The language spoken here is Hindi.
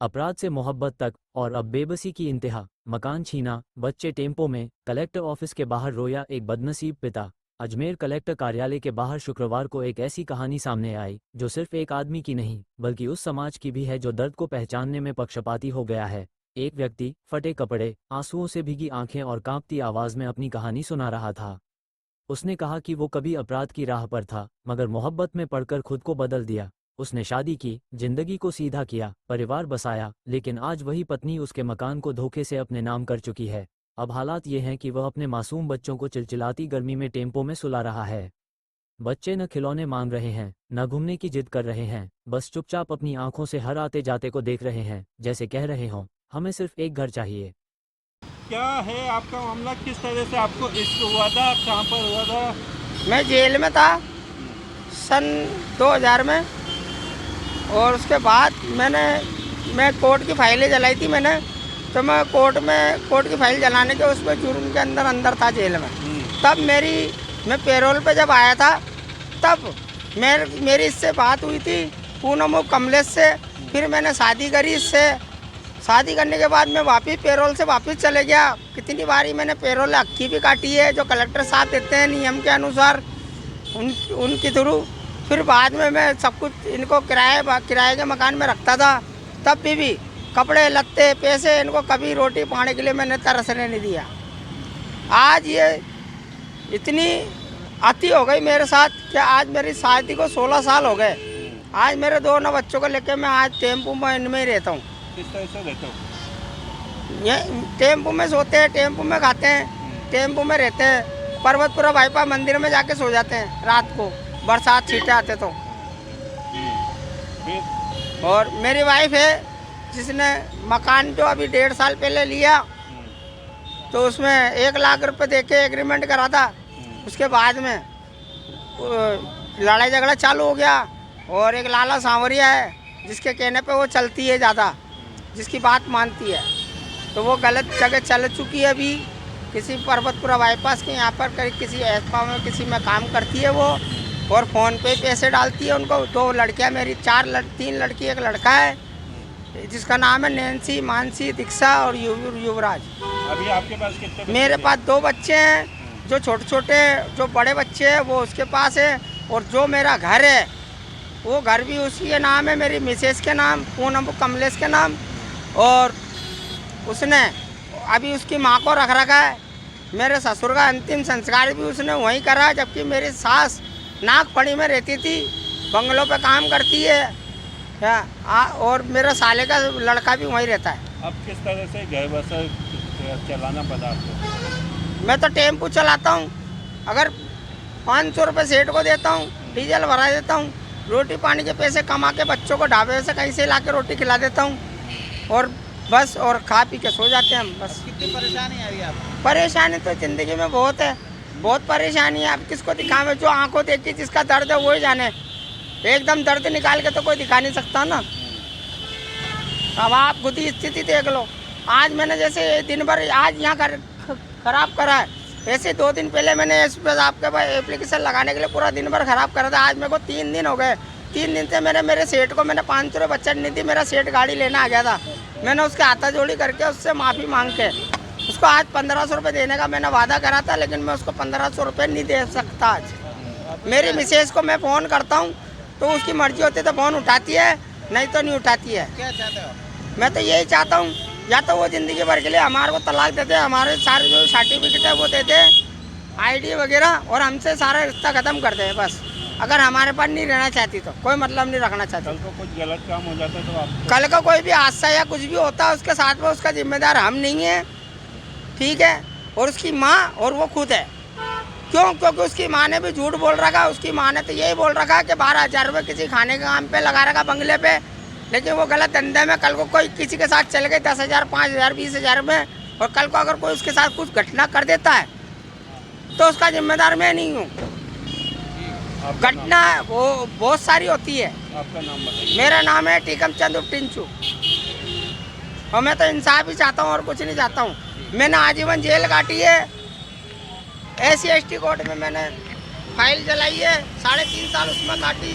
अपराध से मोहब्बत तक और अब बेबसी की इंतहा। मकान छीना, बच्चे टेम्पो में। कलेक्टर ऑफिस के बाहर रोया एक बदनसीब पिता। अजमेर कलेक्टर कार्यालय के बाहर शुक्रवार को एक ऐसी कहानी सामने आई जो सिर्फ एक आदमी की नहीं बल्कि उस समाज की भी है जो दर्द को पहचानने में पक्षपाती हो गया है। एक व्यक्ति फटे कपड़े, आंसुओं से भीगी आंखें और कांपती आवाज में अपनी कहानी सुना रहा था। उसने कहा कि वो कभी अपराध की राह पर था मगर मोहब्बत में पड़कर खुद को बदल दिया। उसने शादी की, जिंदगी को सीधा किया, परिवार बसाया, लेकिन आज वही पत्नी उसके मकान को धोखे से अपने नाम कर चुकी है। अब हालात ये हैं कि वह अपने मासूम बच्चों को चिलचिलाती गर्मी में टेम्पो में सुला रहा है। बच्चे न खिलौने मांग रहे हैं, न घूमने की जिद कर रहे हैं, बस चुपचाप अपनी आंखों से हर आते जाते को देख रहे हैं, जैसे कह रहे हों, हमें सिर्फ एक घर चाहिए। क्या है आपका मामला? किस तरह से आपको इश्क हुआ था? कहाँ पर हुआ था? मैं जेल में था सन 2000 में, और उसके बाद मैं कोर्ट की फाइलें जलाई थी मैंने। तो मैं कोर्ट की फाइल जलाने के उस पर जुर्म के अंदर था जेल में। तब मैं पैरोल पे जब आया था तब मेरी इससे बात हुई थी पूनम कमलेश से। फिर मैंने शादी करी इससे। शादी करने के बाद मैं वापस पैरोल से वापस चले गया। कितनी बारी मैंने पैरोल अक्की भी काटी है जो कलेक्टर साहब देते हैं नियम के अनुसार, उनके थ्रू। फिर बाद में मैं सब कुछ इनको किराए के मकान में रखता था। तब भी कपड़े लत्ते पैसे इनको कभी रोटी पाने के लिए मैंने तरसने नहीं दिया। आज ये इतनी अति हो गई मेरे साथ कि आज मेरी शादी को 16 साल हो गए। आज मेरे 2 बच्चों को लेकर मैं आज टेम्पो में इनमें ही रहता हूँ। किस तरह से रहते हो? ये टेम्पो में सोते हैं, टेम्पो में खाते हैं, टेम्पो में रहते हैं। पर्वतपुरा बाईपास मंदिर में जाके सो जाते हैं रात को, बरसात छींटे आते तो। और मेरी वाइफ है जिसने मकान जो अभी 1.5 साल पहले लिया, तो उसमें 1 लाख रुपए देके एग्रीमेंट करा था। उसके बाद में लड़ाई झगड़ा चालू हो गया। और एक लाला सांवरिया है जिसके कहने पे वो चलती है ज़्यादा, जिसकी बात मानती है। तो वो गलत जगह चल चुकी है अभी, किसी पर्वतपुरा बाईपास के यहाँ पर किसी एस्पा में किसी में काम करती है वो, और फ़ोन पे पैसे डालती है उनको। 2 लड़कियाँ मेरी, 3 लड़की 1 लड़का है जिसका नाम है नैन्सी, मानसी, दीक्षा और युवराज। अभी आपके पास कितने बच्चे? मेरे पास 2 बच्चे हैं, जो छोटे छोटे, जो बड़े बच्चे हैं वो उसके पास है। और जो मेरा घर है वो घर भी उसी के नाम है, मेरी मिसेस के नाम, पूनम कमलेश के नाम। और उसने अभी उसकी माँ को रख रखा है। मेरे ससुर का अंतिम संस्कार भी उसने वहीं करा, जबकि मेरी सास नागपड़ी में रहती थी, बंगलों पे काम करती है। और मेरा साले का लड़का भी वहीं रहता है। अब किस तरह से घर बसर चलाना पड़ा आपको? मैं तो टेम्पो चलाता हूँ। अगर 500 रुपये सेठ को देता हूँ, डीजल भरा देता हूँ, रोटी पानी के पैसे कमा के बच्चों को ढाबे से कहीं से ला के रोटी खिला देता हूँ, और बस, और खा पी के सो जाते हैं हम बस। कितनी परेशानी है अभी आपको? परेशानी तो ज़िंदगी में बहुत है, बहुत परेशानी है। आप किसको दिखावे? जो आंखों देखी जिसका दर्द है वो ही जाने। एकदम दर्द निकाल के तो कोई दिखा नहीं सकता ना। अब आप खुद ही स्थिति देख लो। आज मैंने जैसे दिन भर आज यहाँ खराब करा है, ऐसे 2 दिन पहले मैंने इस पर आपके एप्लीकेशन लगाने के लिए पूरा दिन भर खराब करा था। आज मेरे को 3 दिन हो गए। 3 दिन से मेरे सेठ को मैंने 500 रुपये बचत नहीं थी। मेरा सेठ गाड़ी लेना आ गया था, मैंने उसके हाथा जोड़ी करके उससे माफ़ी मांग के उसको आज 1500 रुपये देने का मैंने वादा करा था, लेकिन मैं उसको 1500 रुपये नहीं दे सकता आज। मेरी मिसेज को मैं फ़ोन करता हूँ तो उसकी मर्जी होती है तो फ़ोन उठाती है, नहीं तो नहीं उठाती है। क्या चाहते हो? मैं तो यही चाहता हूँ, या तो वो ज़िंदगी भर के लिए हमारे को तलाक देते, हमारे सारे जो सर्टिफिकेट है वो देते, ID वगैरह, और हमसे सारा रिश्ता ख़त्म कर दे बस। अगर हमारे पास नहीं रहना चाहती तो कोई मतलब नहीं रखना चाहती। कल को कुछ गलत काम हो जाता तो आप? कल का कोई भी हादसा या कुछ भी होता है उसके साथ में उसका जिम्मेदार हम नहीं है, ठीक है? और उसकी माँ और वो खुद है। क्यों? क्योंकि उसकी माँ ने भी झूठ बोल रखा। उसकी माँ ने तो यही बोल रखा कि 12,000 रुपये किसी खाने के काम पे लगा रखा बंगले पे, लेकिन वो गलत धंधे में कल को कोई किसी के साथ चल गए 10,000, 5,000, 20,000 में, और कल को अगर कोई उसके साथ कुछ घटना कर देता है तो उसका जिम्मेदार मैं नहीं हूँ। घटना वो बहुत सारी होती है। आपका नाम बताइए। मेरा नाम है टीकम चंद टिंचू, और मैं तो इंसाफ ही चाहता हूँ और कुछ नहीं चाहता हूँ। मैंने आजीवन जेल काटी है, SC ST कोर्ट में मैंने फाइल जलाई है, 3.5 साल उसमें काटी।